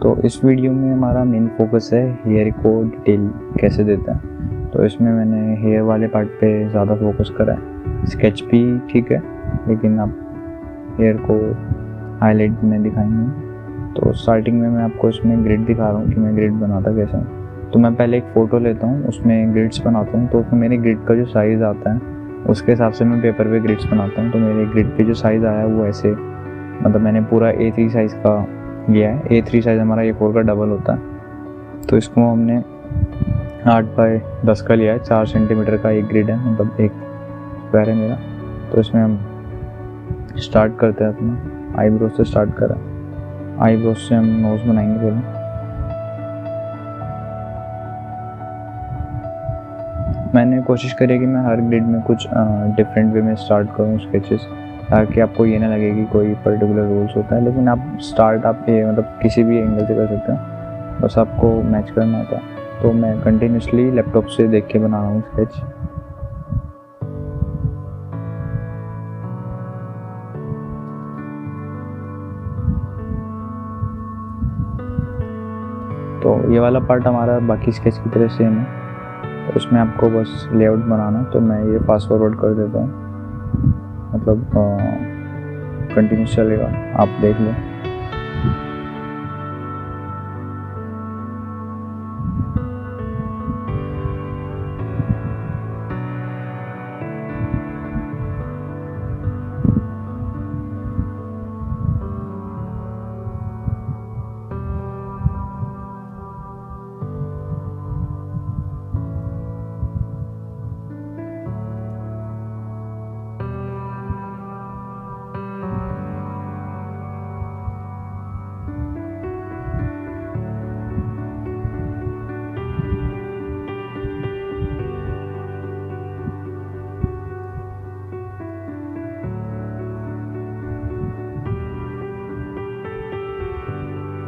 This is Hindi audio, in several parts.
तो इस वीडियो में हमारा मेन फोकस है हेयर को डिटेल कैसे देता है। तो इसमें मैंने हेयर वाले पार्ट पे ज़्यादा फोकस करा है। स्केच भी ठीक है, लेकिन आप हेयर को हाईलाइट में दिखाएंगे। तो स्टार्टिंग में मैं आपको इसमें ग्रिड दिखा रहा हूँ कि मैं ग्रिड बनाता कैसे हूँ। तो मैं पहले एक फ़ोटो लेता हूँ, उसमें ग्रिड्स बनाता हूँ। तो उसमें मेरे ग्रिड का जो साइज़ आता है उसके हिसाब से मैं पेपर पे ग्रिड्स बनाता हूँ। तो मेरे ग्रिड पे जो साइज़ आया है वो ऐसे, मतलब मैंने पूरा A3 साइज़ का लिया है। A3 साइज़ हमारा A4 का डबल होता है। तो इसको हमने 8x10 का लिया है। 4 सेंटीमीटर का एक ग्रिड है, मतलब एक स्क्वायर है मेरा। तो इसमें हम स्टार्ट करते हैं अपना आईब्रो से स्टार्ट करें। आईब्रो से हम नोज़ बनाएंगे पहले। मैंने कोशिश करी कि मैं हर ग्रिड में कुछ डिफरेंट वे में स्टार्ट करूँ स्केचेस, ताकि आपको ये ना लगे कि कोई पर्टिकुलर रूल्स होता है। लेकिन आप स्टार्ट आप ये मतलब किसी भी एंगल से कर सकते हो, बस आपको मैच करना होता है। तो मैं कंटिन्यूसली लैपटॉप से देख के बना रहा हूँ स्केच। तो ये वाला पार्ट हमारा बाकी स्केच की तरह सेम है। तो इसमें आपको बस लेआउट बनाना। तो मैं ये फास्ट फॉरवर्ड कर देता हूँ, मतलब कंटिन्यूस चलेगा, आप देख लो।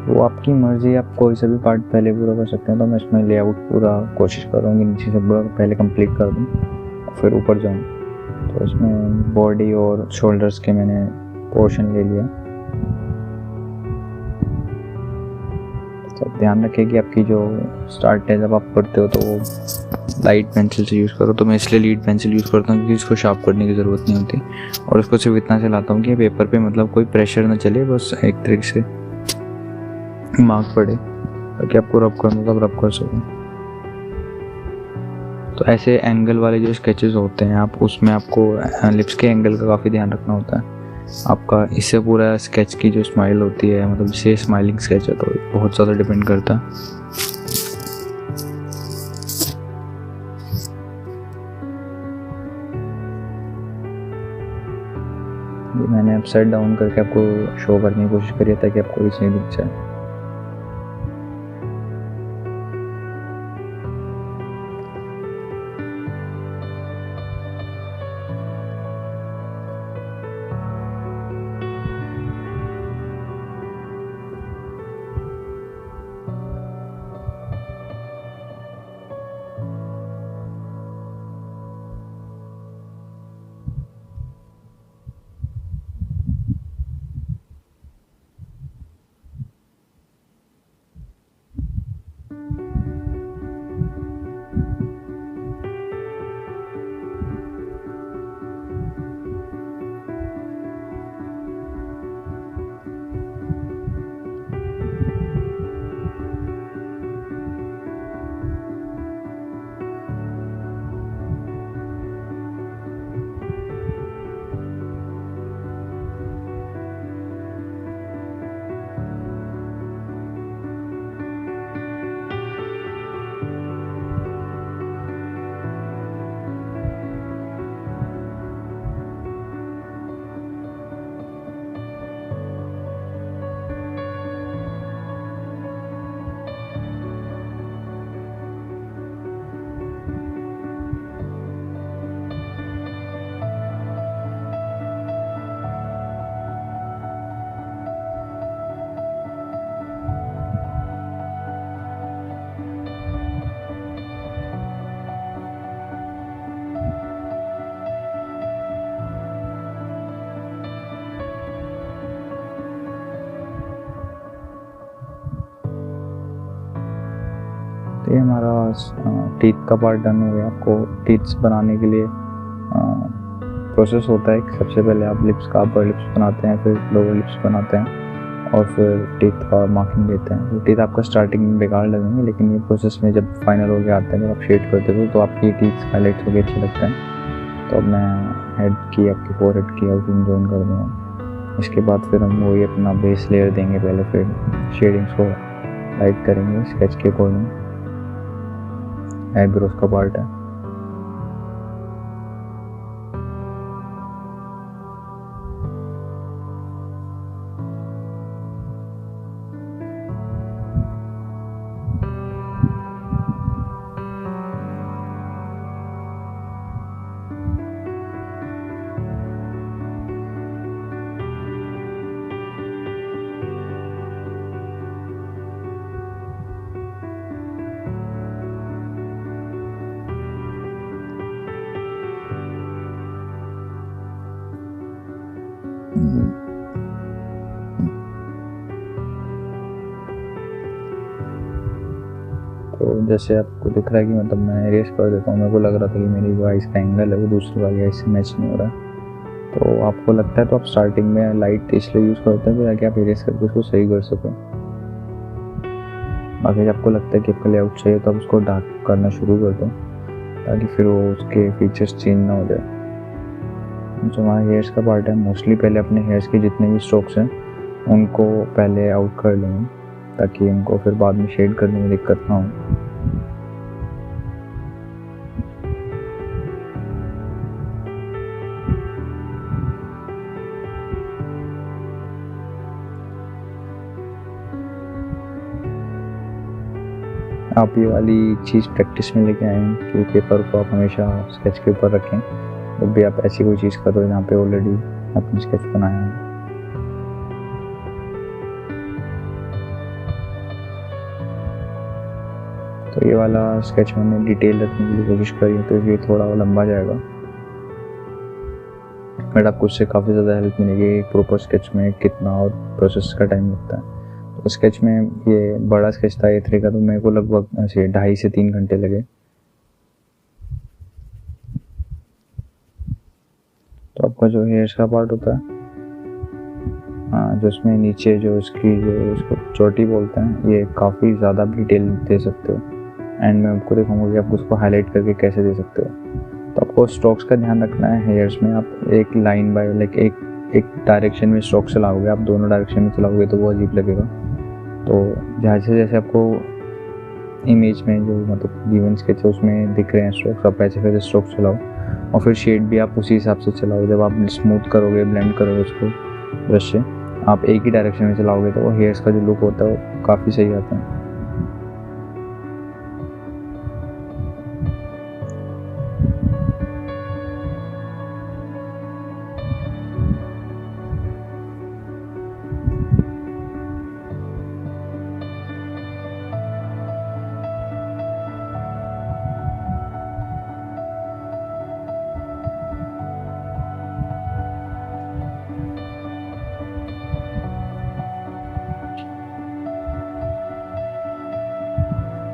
वो आपकी मर्ज़ी, आप कोई सा भी पार्ट पहले पूरा कर सकते हैं। तो मैं इसमें लेआउट पूरा कोशिश कर रहा हूँ कि नीचे से पूरा पहले कंप्लीट कर दूँ, फिर ऊपर जाऊँ। तो इसमें बॉडी और शोल्डर्स के मैंने पोर्शन ले लिया। तो ध्यान रखें कि आपकी जो स्टार्ट है जब आप करते हो तो वो लाइट पेंसिल से यूज़ करो। तो मैं इसलिए लीड पेंसिल यूज़ करता हूँ क्योंकि इसको शार्प करने की ज़रूरत नहीं होती, और उसको सिर्फ इतना चलाता हूँ कि पेपर पे मतलब कोई प्रेशर ना चले, बस एक तरीके से मार्क पड़े ताकि आपको रब करना तब रब कर सको। तो ऐसे एंगल वाले जो स्केचेस होते हैं आप उसमें आपको लिप्स के एंगल का काफ़ी ध्यान रखना होता है आपका। इससे पूरा स्केच की जो स्माइल होती है, मतलब जैसे स्माइलिंग स्केच है तो बहुत ज़्यादा डिपेंड करता है। मैंने अपसाइड डाउन करके आपको शो करने की कोशिश करी है ताकि आपको इसमें दिख जाए। ये हमारा टीथ का पार्ट डन हो गया। आपको टीथ्स बनाने के लिए प्रोसेस होता है। सबसे पहले आप लिप्स का अपर लिप्स बनाते हैं, फिर लोअर लिप्स बनाते हैं और फिर टीथ का मार्किंग देते हैं। तो टीथ आपका स्टार्टिंग में बेकार लगेंगे, लेकिन ये प्रोसेस में जब फाइनल हो गया आता है, जब आप शेड करते हो तो आपकी टीथ हाईलाइट होकर अच्छे लगते हैं। तो अब मैं हेड की, आपकी फोरहेड की आउटलाइन जोन कर दूँगा। इसके बाद फिर हम वही अपना बेस लेयर देंगे पहले, फिर शेडिंग्स को लाइट करेंगे स्केच के अकॉर्डिंग। आईब्रोज का पार्ट है। तो जैसे आपको दिख रहा है कि मतलब मैं इरेज कर देता हूँ, मेरे को लग रहा था कि मेरी जो आइस का एंगल है वो दूसरी वाली आइस से मैच नहीं हो रहा। तो आपको लगता है तो आप स्टार्टिंग में लाइट इसलिए यूज़ करते हैं ताकि आप इरेज करके उसको सही कर सकें। अगर आपको लगता है कि आपका लेआउट चाहिए तो आप उसको डार्क करना शुरू कर दो, ताकि फिर वो उसके फीचर्स चेंज ना हो जाए। जो हमारा हेयर्स का पार्ट है, मोस्टली पहले अपने हेयर्स के जितने भी स्ट्रोक्स हैं उनको पहले आउट कर लेंगे, ताकि उनको फिर बाद में शेड करने में दिक्कत ना हो। आप ये वाली चीज़ प्रैक्टिस में लेके आए हैं कि पेपर को आप हमेशा स्केच के ऊपर रखें जब भी आप ऐसी कोई चीज़ करो जहाँ पे ऑलरेडी आपने स्केच बनाया है। तो ये वाला स्केच मैंने डिटेल रखने की कोशिश करी, तो ये थोड़ा लंबा जाएगा, बट आपको उससे काफ़ी ज़्यादा हेल्प मिलेगी प्रॉपर स्केच में कितना और प्रोसेस का टाइम लगता है। तो स्केच में ये बड़ा स्केच था A3 का, तो मेरे को लगभग ऐसे 2.5 से 3 घंटे लगे। तो आपका जो हेयर्स का पार्ट होता है, जो इसमें नीचे जो इसकी जो इसको चोटी बोलते हैं, ये काफ़ी ज़्यादा डिटेल दे सकते हो। एंड मैं आपको दिखाऊंगा कि आप उसको हाईलाइट करके कैसे दे सकते हो। तो आपको स्ट्रोक्स का ध्यान रखना है। हेयर्स में आप एक लाइन बाय लाइक एक डायरेक्शन में स्ट्रोक चलाओगे, आप दोनों डायरेक्शन में चलाओगे तो वो अजीब लगेगा। तो जैसे जैसे आपको इमेज में जो मतलब गिवन स्केच है उसमें दिख रहे हैं स्ट्रोक्स, आप ऐसे फिर स्ट्रोक चलाओ और फिर शेड भी आप उसी हिसाब से चलाओ। जब आप स्मूथ करोगे, ब्लेंड करोगे उसको ब्रश से, आप एक ही डायरेक्शन में चलाओगे तो वो हेयर्स का जो लुक होता है वो काफ़ी सही आता है।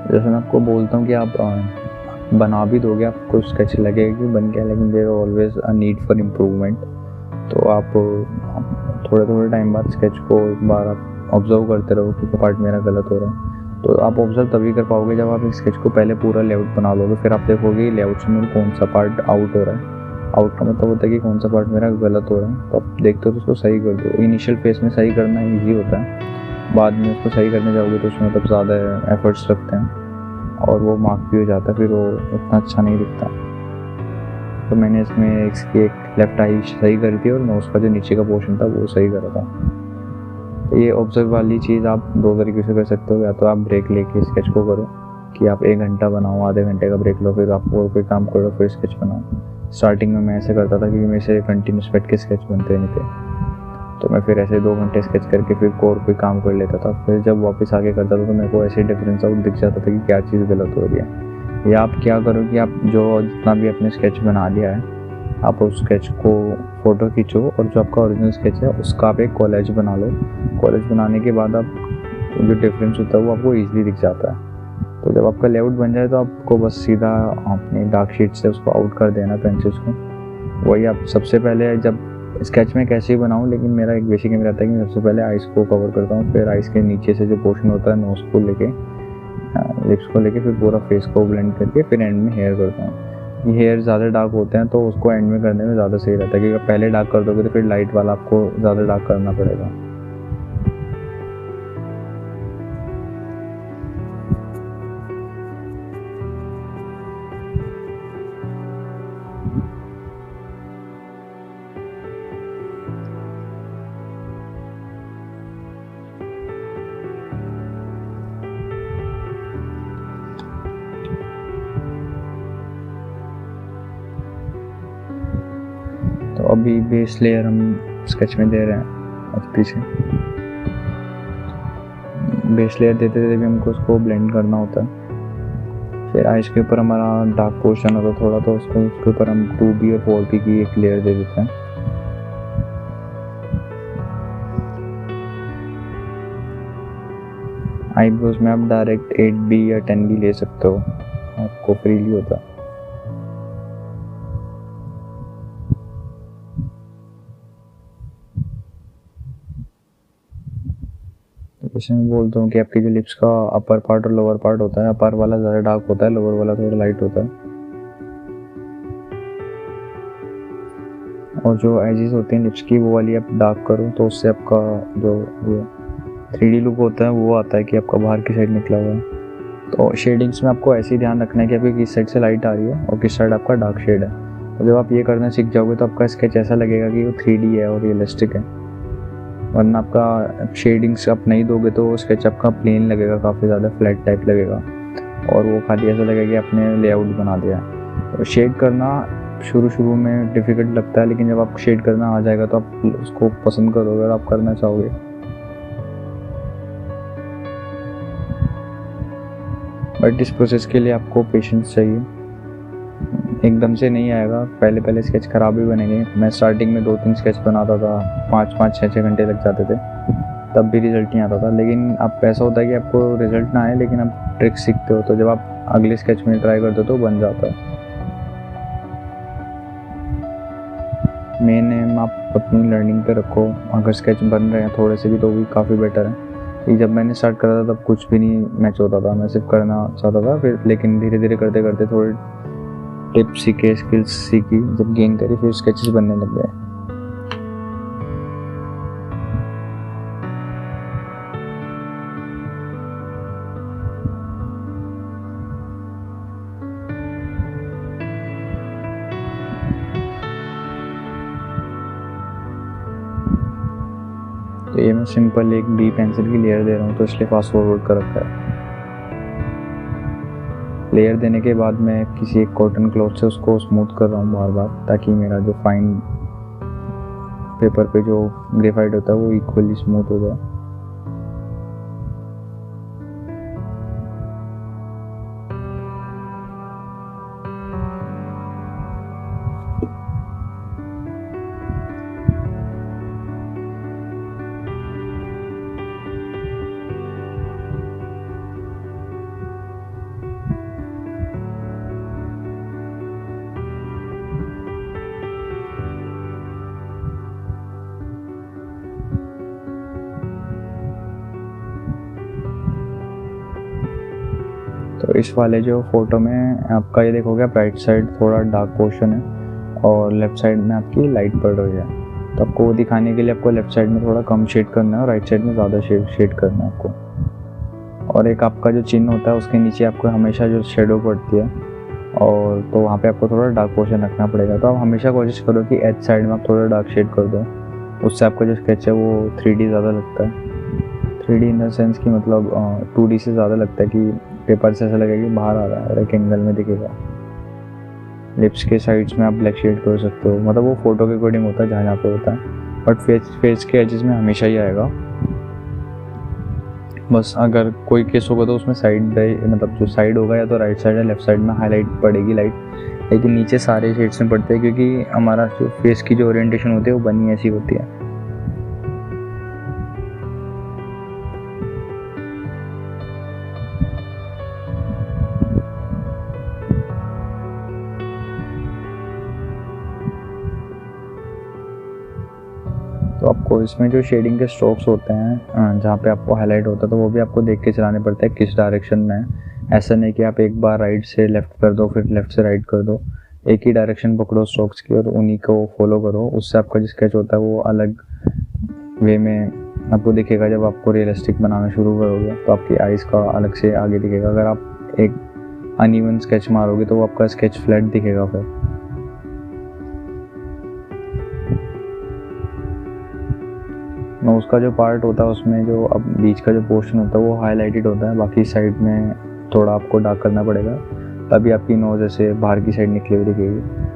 जैसे मैं आपको बोलता हूँ कि आप बना भी दोगे, आपको स्केच लगेगा कि बन गया, लेकिन there always a need for improvement. तो आप थोड़े थोड़े टाइम बाद स्केच को एक बार आप ऑब्जर्व करते रहो कि पार्ट मेरा गलत हो रहा है। तो आप ऑब्जर्व तभी कर पाओगे जब आप स्केच को पहले पूरा लेआउट बना लोगे, फिर आप देखोगे लेआउट से मेरा कौन सा पार्ट आउट हो रहा है। आउट का मतलब होता है कि कौन सा पार्ट मेरा गलत हो रहा है। तो आप देखते हो तो उसको सही कर दो। इनिशियल फेज में सही करना ईजी होता है, बाद में उसको सही करने जाओगे तो उसमें मतलब ज़्यादा एफर्ट्स लगते हैं और वो मार्क भी हो जाता है, फिर वो उतना अच्छा नहीं दिखता। तो मैंने इसमें इसकी एक लेफ्ट आई सही करी थी और मैं उसका जो नीचे का पोर्शन था वो सही करा था। तो ये ऑब्जर्व वाली चीज़ आप दो तरीके से कर सकते हो। या तो आप ब्रेक लेके स्केच को करो कि आप 1 घंटा बनाओ, आधे घंटे का ब्रेक लो, फिर आप और कोई काम करो, फिर स्केच बनाओ। स्टार्टिंग में मैं ऐसे करता था क्योंकि मेरे से कंटिन्यूस बैठ के स्केच बनते नहीं थे, तो मैं फिर ऐसे 2 घंटे स्केच करके फिर और कोई काम कर लेता था। फिर जब वापस आके करता था तो मेरे को ऐसे डिफरेंस आउट दिख जाता था कि क्या चीज़ गलत हो रही है। या आप क्या करो कि आप जो जितना भी आपने स्केच बना लिया है, आप उस स्केच को फ़ोटो खींचो और जो आपका ओरिजिनल स्केच है उसका आप एक कॉलेज बना लो। कॉलेज बनाने के बाद आप जो डिफरेंस होता है वो आपको ईजिली दिख जाता है। तो जब आपका लेआउट बन जाए तो आपको बस सीधा अपनी डार्क शीट से उसको आउट कर देना पेंसिल्स को। वही आप सबसे पहले जब स्केच में कैसे ही बनाऊँ, लेकिन मेरा एक बेसिक एम रहता है कि सबसे पहले आइस को कवर करता हूँ, फिर आइस के नीचे से जो पोर्शन होता है नोज को लेके लिप्स को लेके फिर पूरा फेस को ब्लेंड करके फिर एंड में हेयर करता हूँ। ये हेयर ज़्यादा डार्क होते हैं तो उसको एंड में करने में ज़्यादा सही रहता है, क्योंकि पहले डार्क कर दोगे तो फिर लाइट वाला आपको ज़्यादा डार्क करना पड़ेगा। तो अभी बेस लेयर हम स्केच में दे रहे हैं एचपी से। बेस लेयर देते देते भी हमको उसको ब्लेंड करना होता है। फिर आइस के ऊपर हमारा डार्क पोर्शन होता है थोड़ा, तो उसके ऊपर हम 2B और 4B की एक लेयर दे देते हैं। आईब्रोज में आप डायरेक्ट 8B या 10B ले सकते हो, आपको फ्रीली होता है। जैसे मैं बोलता हूँ कि आपकी जो लिप्स का अपर पार्ट और लोअर पार्ट होता है, अपर वाला ज़्यादा डार्क होता है, लोअर वाला थोड़ा लाइट होता है। और जो एजेस होती हैं लिप्स की वो वाली आप डार्क करो तो उससे आपका जो 3D लुक होता है वो आता है कि आपका बाहर की साइड निकला हुआ है। तो शेडिंग्स में आपको ऐसे ही ध्यान रखना है कि आपकी किस साइड से लाइट आ रही है और किस साइड आपका डार्क शेड है। तो जब आप ये करना सीख जाओगे तो आपका स्केच ऐसा लगेगा कि वो 3D है और रियलिस्टिक है। वरना आपका शेडिंग्स आप नहीं दोगे तो स्केच आपका प्लेन लगेगा, काफ़ी ज़्यादा फ्लैट टाइप लगेगा और वो खाली ऐसा लगेगा कि आपने लेआउट बना दिया है। तो शेड करना शुरू में डिफ़िकल्ट लगता है, लेकिन जब आप शेड करना आ जाएगा तो आप उसको पसंद करोगे और आप करना चाहोगे। बट इस प्रोसेस के लिए आपको पेशेंस चाहिए, एकदम से नहीं आएगा। पहले स्केच ख़राब ही बनेंगे। मैं स्टार्टिंग में 2-3 स्केच बनाता था, 5-5, 6-6 घंटे लग जाते थे, तब भी रिज़ल्ट नहीं आता था। लेकिन अब ऐसा होता है कि आपको रिज़ल्ट ना आए लेकिन आप ट्रिक सीखते हो, तो जब आप अगले स्केच में ट्राई करते हो तो बन जाता है। मेन एम आप अपनी लर्निंग पे रखो। अगर स्केच बन रहे हैं थोड़े से भी तो भी काफ़ी बेटर है। कि जब मैंने स्टार्ट करा था तब कुछ भी नहीं मैच होता था, मैं सिर्फ करना चाहता था। फिर लेकिन धीरे धीरे करते करते थोड़े टिप्स सीखे, स्किल्स सीखी, जब गेन करी फिर स्केचेस बनने लग गए। तो ये मैं सिंपल एक B पेंसिल की लेयर दे रहा हूँ तो इसलिए फास्ट फॉरवर्ड कर रखा है। लेयर देने के बाद मैं किसी एक कॉटन क्लॉथ से उसको स्मूथ कर रहा हूँ बार बार, ताकि मेरा जो फाइन पेपर पे जो ग्रेफाइट होता है वो इक्वली स्मूथ हो जाए। तो इस वाले जो फोटो में आपका ये देखोगे आप राइट साइड थोड़ा डार्क पोर्शन है और लेफ्ट साइड में आपकी लाइट पड़ रही है। तो आपको वो दिखाने के लिए आपको लेफ्ट साइड में थोड़ा कम शेड करना है और राइट साइड में ज़्यादा शेड करना है आपको। और एक आपका जो चिन्ह होता है उसके नीचे आपको हमेशा जो शेडो पड़ती है और तो वहाँ पे आपको थोड़ा डार्क पोर्शन रखना पड़ेगा। तो आप हमेशा कोशिश करो कि एच साइड में आप थोड़ा डार्क शेड कर दो, उससे आपका जो स्केच है वो 3D ज़्यादा लगता है। 3D इन द सेंस कि मतलब 2D से ज़्यादा लगता है कि पेपर से ऐसा लगेगा कि बाहर आ रहा है और एक एंगल में दिखेगा। लिप्स के साइड्स में आप ब्लैक शेड कर सकते हो, मतलब वो फोटो के अकॉर्डिंग होता है जहाँ पे होता है। बट फेस के एजेस में हमेशा ही आएगा। बस अगर कोई केस होगा तो उसमें साइड मतलब जो साइड होगा या तो राइट साइड या लेफ्ट साइड में हाईलाइट पड़ेगी लाइट, लेकिन नीचे सारे शेड्स में पड़ते हैं क्योंकि हमारा जो फेस की जो ओरिएंटेशन होती है वो बनी ऐसी होती है। तो आपको इसमें जो शेडिंग के स्ट्रोक्स होते हैं जहाँ पे आपको हाईलाइट होता है तो वो भी आपको देख के चलाने पड़ते हैं किस डायरेक्शन में है। ऐसा नहीं कि आप एक बार राइट से लेफ़्ट कर दो फिर लेफ़्ट से राइट कर दो, एक ही डायरेक्शन पकड़ो स्ट्रोक्स की और उन्हीं को फॉलो करो। उससे आपका जो स्केच होता है वो अलग वे में आपको दिखेगा। जब आपको रियलिस्टिक बनाना शुरू करोगे तो आपकी आइज़ का अलग से आगे दिखेगा। अगर आप एक अनइवन स्केच मारोगे तो वो आपका स्केच फ्लैट दिखेगा। फिर नोज़ का जो पार्ट होता है उसमें जो अब बीच का जो पोर्शन होता है वो हाईलाइटेड होता है, बाकी साइड में थोड़ा आपको डार्क करना पड़ेगा, तभी आपकी नोज़ ऐसे बाहर की साइड निकली हुई दिखेगी।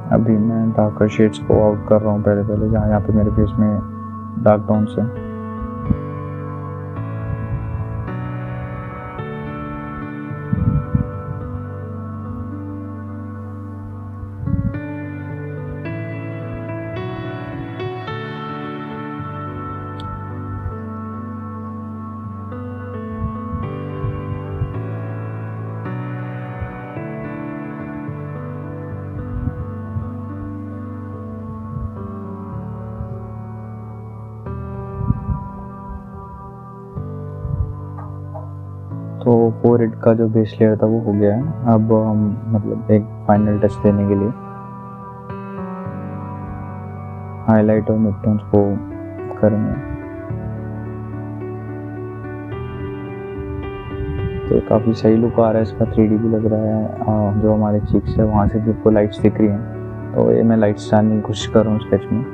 अभी मैं डार्कर शेड्स को आउट कर रहा हूँ पहले जहाँ यहाँ पे मेरे फेस में डार्क टोन्स हैं। तो फोरहेड का जो बेस लेयर था वो हो गया है। अब हम मतलब एक फाइनल टच देने के लिए हाईलाइट और मिड टोन्स को करेंगे। तो काफ़ी सही लुक आ रहा है इसका, 3D भी लग रहा है। जो हमारे चीक्स है वहाँ से भी आपको लाइट्स दिख रही हैं, तो ये मैं लाइट्स डालने की कोशिश कर रहा हूँ स्केच में।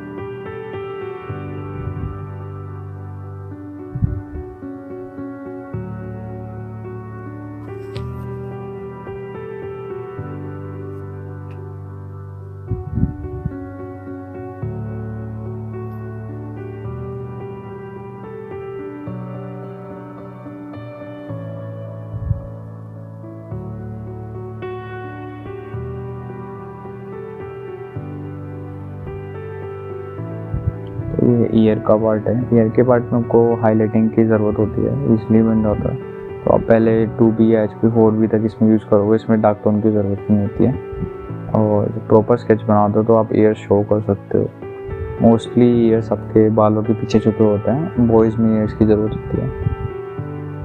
ये ईयर का पार्ट है। ईयर के पार्ट में आपको हाईलाइटिंग की ज़रूरत होती है, इसलिए बन जाता है। तो आप पहले 2B या HP 4B तक इसमें यूज़ करोगे, इसमें डार्क टोन की ज़रूरत नहीं होती है। और प्रॉपर स्केच बनाते हो तो आप ईयर शो कर सकते हो। मोस्टली ईयर्स आपके बालों के पीछे छुपे होते हैं, बॉयज़ में ईयर्स की ज़रूरत होती है।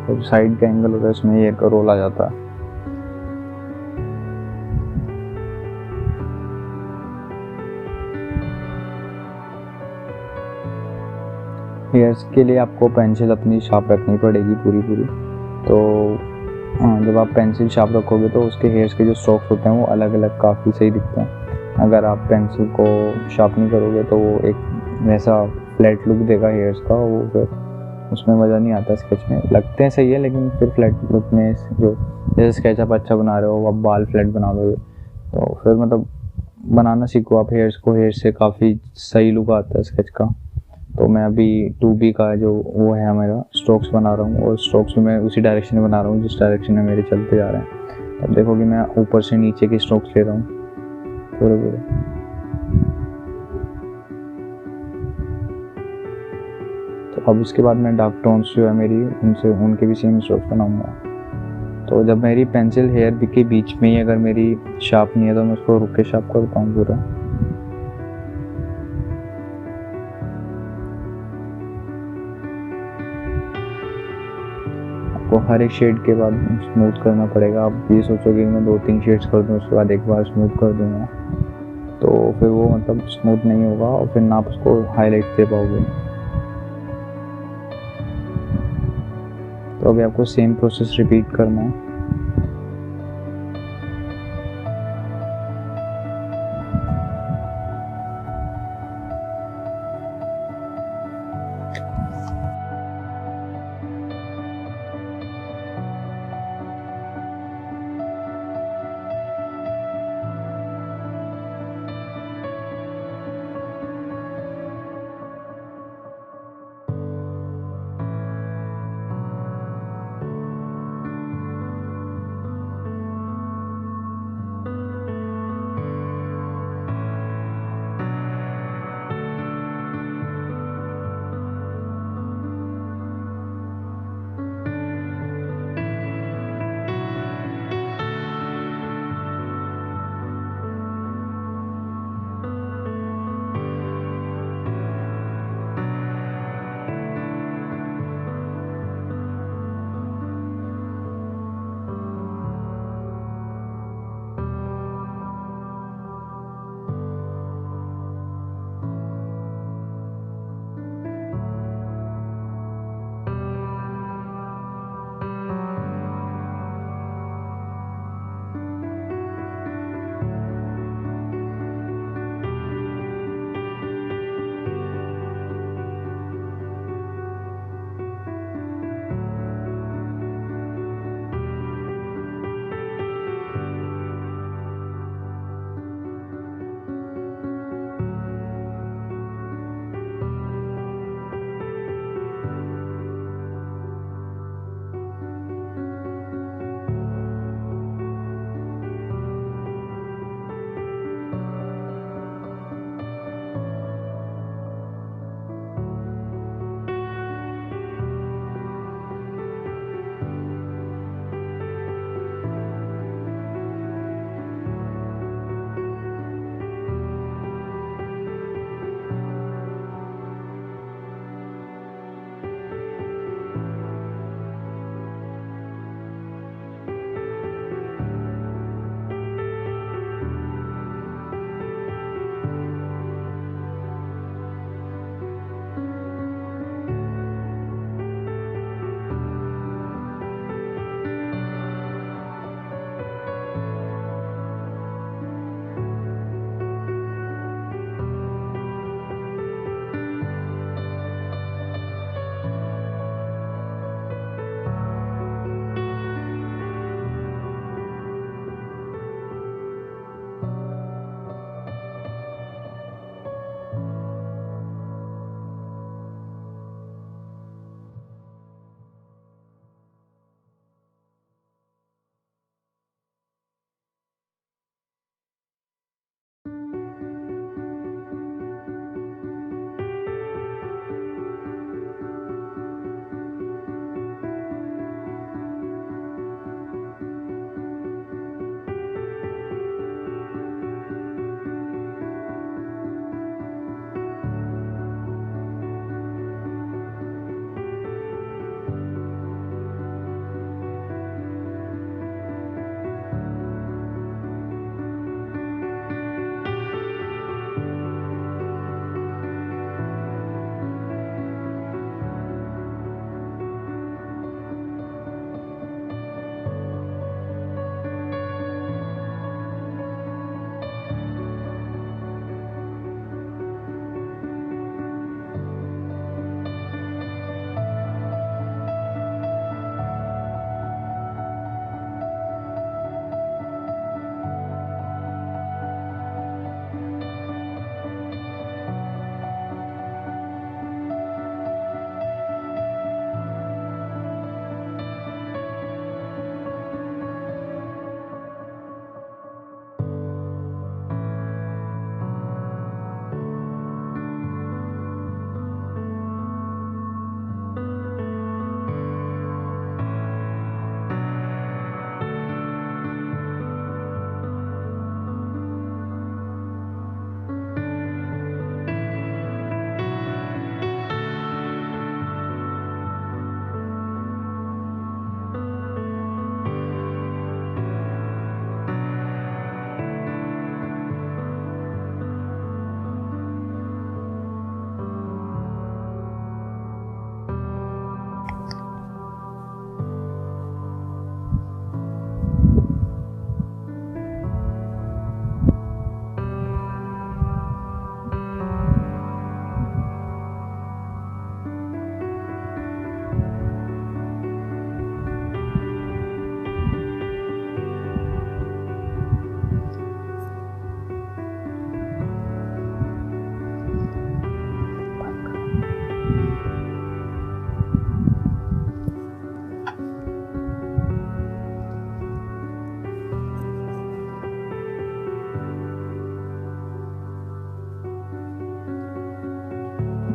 और साइड का एंगल होता है उसमें ईयर का रोल आ जाता है। हेयर्स के लिए आपको पेंसिल अपनी शार्प रखनी पड़ेगी पूरी। तो जब आप पेंसिल शार्प रखोगे तो उसके हेयर्स के जो स्ट्रोक्स होते हैं वो अलग अलग काफ़ी सही दिखते हैं। अगर आप पेंसिल को शार्प नहीं करोगे तो वो एक वैसा फ्लैट लुक देगा हेयर्स का, वो फिर उसमें मज़ा नहीं आता। स्केच में लगते हैं सही है लेकिन फिर फ्लैट लुक में जो जैसे स्केच आप अच्छा बना रहे हो आप बाल फ्लैट बना दोगे, तो फिर मतलब बनाना सीखो आप हेयर्स को। हेयर्स से काफ़ी सही लुक आता है स्केच का। तो मैं अभी 2B का जो वो है मेरा स्ट्रोक्स बना रहा हूँ, और स्ट्रोक्स भी मैं उसी डायरेक्शन में बना रहा हूँ जिस डायरेक्शन में मेरे चलते जा रहे हैं। अब देखो कि मैं ऊपर से नीचे की स्ट्रोक्स ले रहा हूँ पूरे। तो अब उसके बाद मैं डार्क टोन्स जो है मेरी उनके भी सेम स्ट्रोक्स बनाऊँगा। तो जब मेरी पेंसिल हेयर के बीच में ही अगर मेरी शार्प नहीं है तो मैं उसको रुक के शार्प करता हूँ पूरा। आपको हर एक शेड के बाद स्मूथ करना पड़ेगा। आप ये सोचोगे कि मैं 2-3 शेड्स कर दूँ उसके बाद एक बार स्मूथ कर दूँगा, तो फिर वो मतलब स्मूथ नहीं होगा और फिर ना आप उसको हाईलाइट दे पाओगे। तो अभी आपको सेम प्रोसेस रिपीट करना है।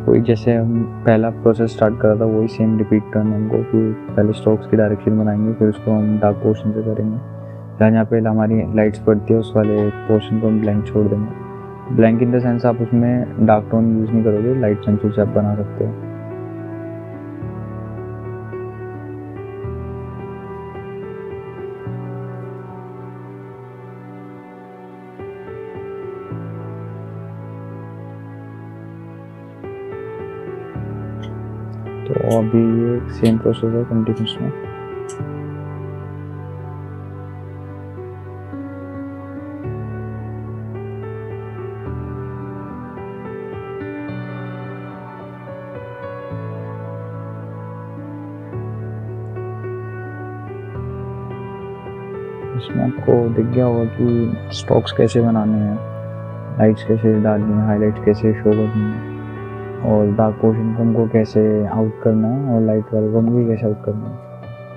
वही जैसे हम पहला प्रोसेस स्टार्ट करा था वही सेम रिपीट करना हमको, कि पहले स्ट्रोक्स की डायरेक्शन बनाएंगे, फिर उसको हम डार्क पोर्शन से करेंगे। जहाँ पे हमारी लाइट्स पड़ती है उस वाले पोर्शन को हम ब्लैंक छोड़ देंगे। ब्लैंक इन द सेंस आप उसमें डार्क टोन यूज़ नहीं करोगे, लाइट सेंसर से आप बना सकते हो। तो अभी ये सेम प्रोसेस है कंटिन्यूस में। इसमें आपको दिख गया होगा कि स्ट्रोक्स कैसे बनाने हैं, लाइट्स कैसे डालनी है, हाईलाइट्स कैसे शो करनी है, और डार्क पोर्शन को हमको कैसे आउट करना है, और लाइट वाले को हमको भी कैसे आउट करना है।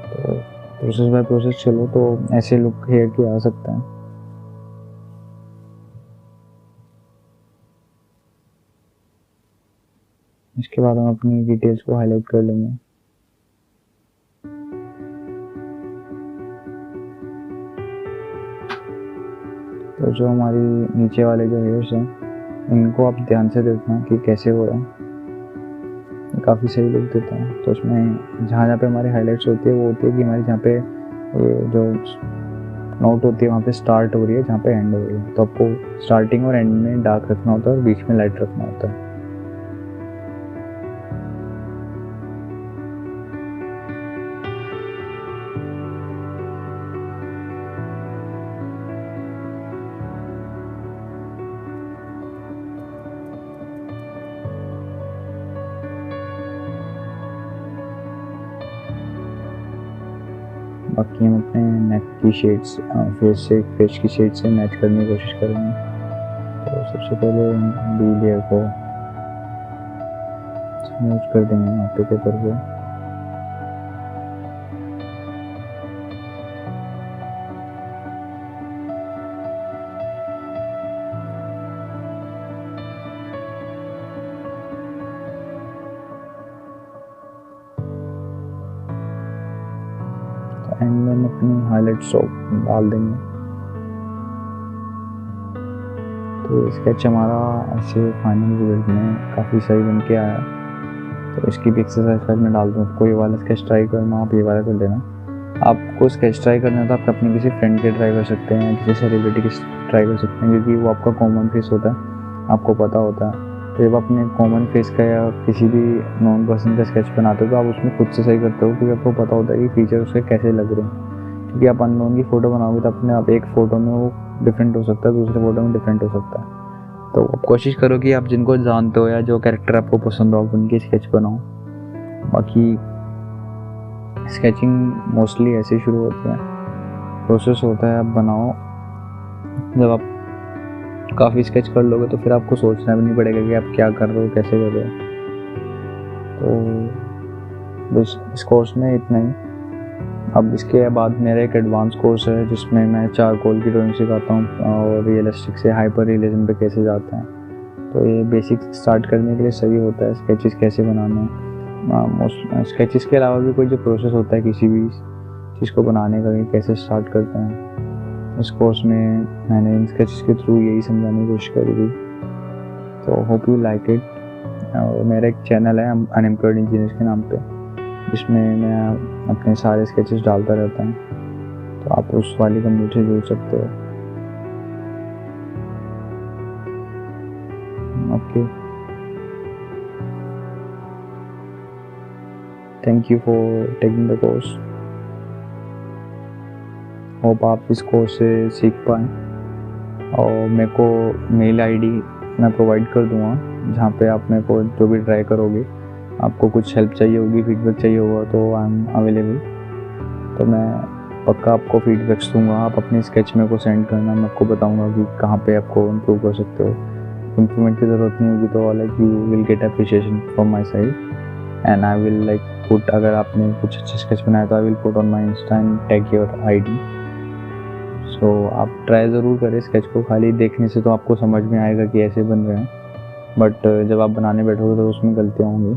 तो प्रोसेस बाय प्रोसेस चलो तो ऐसे लुक हेयर की आ सकता है। इसके बाद हम अपनी डिटेल्स को हाईलाइट कर लेंगे। तो जो हमारी नीचे वाले जो हेयर्स हैं इनको आप ध्यान से देखना कि कैसे हो रहा है, काफ़ी सही लुक देता है। तो उसमें जहाँ जहाँ पे हमारी हाईलाइट्स होती है वो होती है कि हमारी जहाँ पे जो नोट होती है वहाँ पे स्टार्ट हो रही है, जहाँ पे एंड हो रही है। तो आपको स्टार्टिंग और एंड में डार्क रखना होता है और बीच में लाइट रखना होता है। बाकी हम अपने नेक की शेड्स फेस की शेड से मैच करने की कोशिश करेंगे। तो सबसे पहले बी लेयर को स्मूथ कर देंगे यहाँ पे पेपर को। एंड में हम अपनी हाईलाइट स्ट्रोक डाल देंगे। तो स्केच हमारा ऐसे फाइनल रिजल्ट में काफ़ी सही बन के आया। तो इसकी भी एक्सरसाइज फाइल में डाल दूँ। आपको ये वाला स्केच ट्राई करना, आप ये वाला कर लेना। आपको स्केच ट्राई करना है तो आप अपने किसी फ्रेंड के ट्राई कर सकते हैं, किसी सेलिब्रिटी की ट्राई कर सकते हैं, क्योंकि वो आपका कॉमन फेस होता है, आपको पता होता है। तो जब अपने कॉमन फेस का या किसी भी नॉन पर्सन का स्केच बनाते हो तो आप उसमें खुद से सही करते हो, क्योंकि आपको पता होता है कि फीचर उसके कैसे लग रहे हैं। क्योंकि आप अननोन की फ़ोटो बनाओगे तो अपने आप एक फ़ोटो में वो डिफरेंट हो सकता है, दूसरे फ़ोटो में डिफरेंट हो सकता है। तो आप कोशिश करो कि आप जिनको जानते हो या जो कैरेक्टर आपको पसंद हो आप उनकी स्केच बनाओ। बाकी स्केचिंग मोस्टली ऐसे ही शुरू होती है, प्रोसेस होता है आप बनाओ। जब आप काफ़ी स्केच कर लोगे तो फिर आपको सोचना भी नहीं पड़ेगा कि आप क्या कर रहे हो, कैसे कर रहे हो। तो बस इस कोर्स में इतना ही। अब इसके बाद मेरा एक एडवांस कोर्स है जिसमें मैं चारकोल की ड्राइंग सिखाता हूँ और रियलिस्टिक से हाइपर रियलिज्म पे कैसे जाते हैं। तो ये बेसिक स्टार्ट करने के लिए सही होता है, स्केचेस कैसे बनाने हैं। स्केचेस के अलावा भी कोई जो प्रोसेस होता है किसी भी चीज़ को बनाने का, कैसे स्टार्ट करते हैं, इस कोर्स में मैंने इन स्केचेस के थ्रू यही समझाने की कोशिश करी थी। तो होप यू लाइक इट। और मेरा एक चैनल है अनएम्प्लॉयड इंजीनियर के नाम पे, जिसमें मैं अपने सारे स्केचेस डालता रहता हूँ। तो आप उस वाली कम्युनिटी से जुड़ सकते हो। Okay, thank you for taking the course. Hope आप इस कोर्स से सीख पाएँ। और मेरे को मेल आईडी मैं प्रोवाइड कर दूँगा, जहाँ पे आप मेरे को जो भी ट्राई करोगे, आपको कुछ हेल्प चाहिए होगी, फीडबैक चाहिए होगा तो आई एम अवेलेबल। तो मैं पक्का आपको फीडबैक्स दूँगा। आप अपने स्केच मेरे को सेंड करना, मैं आपको बताऊँगा कि कहाँ पे आपको इम्प्रूव कर सकते हो। इम्प्रूवमेंट की ज़रूरत नहीं होगी तो like you will get appreciation from my side and I will like put, अगर आपने कुछ अच्छा स्केच बनाया तो I will put on my insta and tag your ID. So आप ट्राई ज़रूर करें स्केच को, खाली देखने से तो आपको समझ में आएगा कि ऐसे बन रहे हैं। बट जब आप बनाने बैठोगे तो उसमें गलतियाँ होंगी,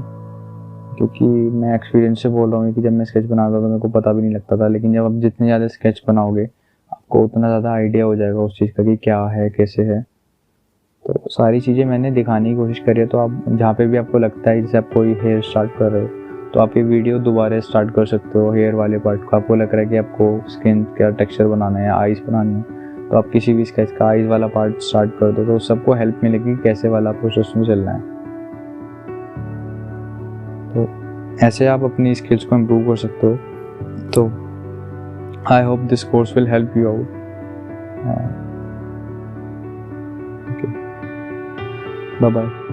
क्योंकि मैं एक्सपीरियंस से बोल रहा हूँ कि जब मैं स्केच बनाता था तो मेरे को पता भी नहीं लगता था, लेकिन जब आप जितने ज़्यादा स्केच बनाओगे आपको उतना ज़्यादा आइडिया हो जाएगा उस चीज़ का कि क्या है कैसे है। तो सारी चीज़ें मैंने दिखाने की कोशिश करी है। तो आप जहाँ पे भी आपको लगता है जैसे आप कोई हेयर स्टार्ट कर रहे हो तो आप ये वीडियो दोबारा स्टार्ट कर सकते हो। हेयर वाले पार्ट को आपको लग रहा है कि आपको स्किन का टेक्सचर बनाना है या आइज़ बनानी है, तो आप किसी भी स्केच का आइज़ वाला पार्ट स्टार्ट कर दो, तो सबको हेल्प मिलेगी कैसे वाला प्रोसेस में चलना है। तो ऐसे आप अपनी स्किल्स को इम्प्रूव कर सकते हो। तो I hope this course will help you out. Okay, bye bye.